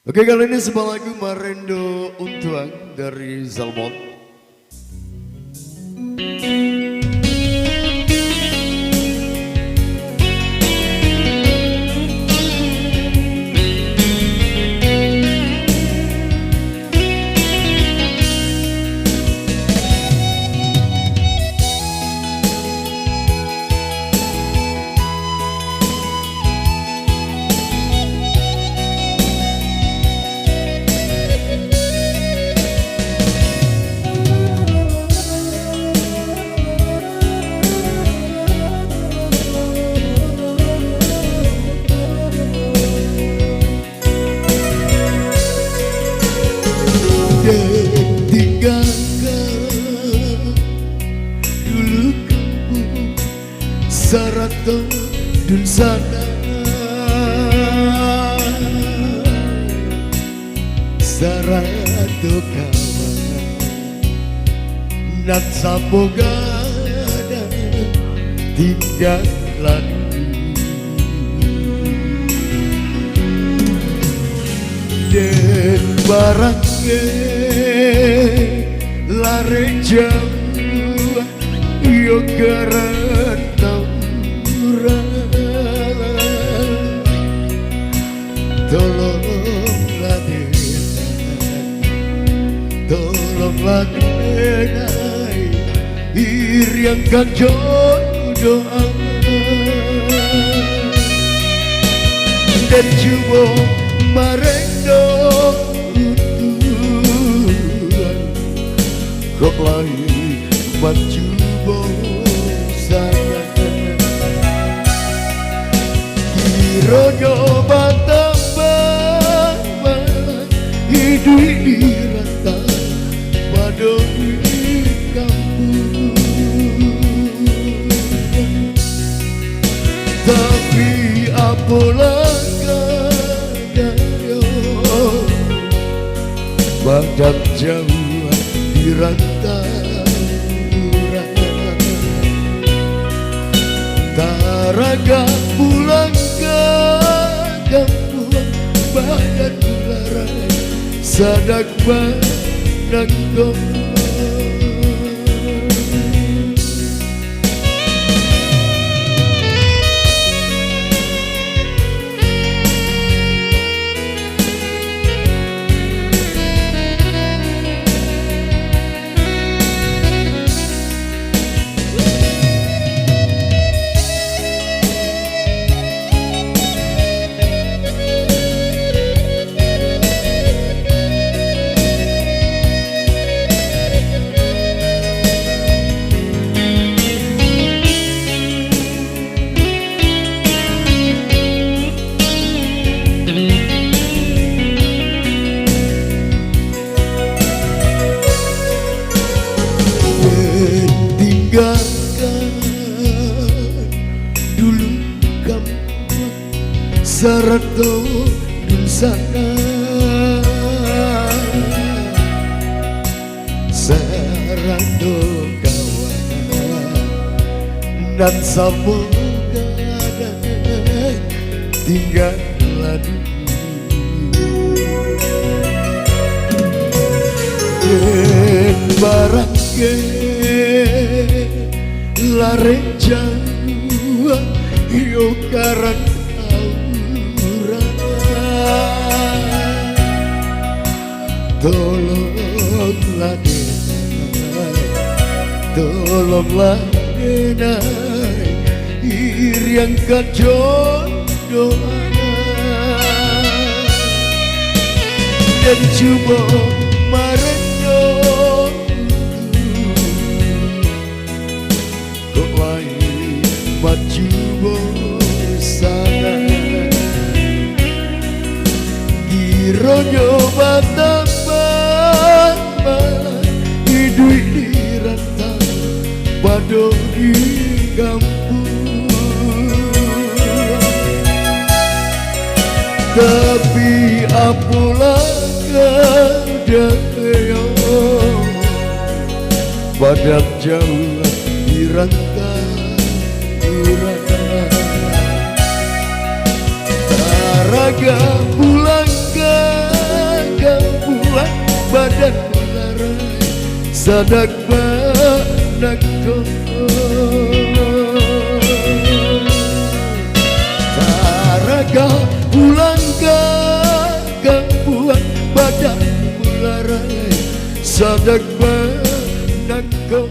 Oke, kali ini sebuah lagu Marendo Untuang dari Zalmon. Tinggalkan dulu kamu Sarato dan sana Sarato kawan dan saboga tinggal lagi dan barangnya lare jauh yo garantau tolonglah denai iriangkan doa dan coba Marendo kok lagi maju bosan kironyo batambah hidup di rata pada di kampung tapi apalah kadang badak jauh di rantauan taraga pulang ke kampung badan ulara sadak banang tinggalkan dulu kamu Sarato dan sana Sarato kawan dan samoga tinggal lagi dan barangnya lare jauh yo karantau tolonglah denai iriangkan doa dan coba Marendo maju bosan kironyo batambah hidup di rantau pada di kampung tapi apalah kadang badak jauh di rantau taraga pulang ke badan larai sadak menako taraga pulang ke kampuan badan larai sadak menako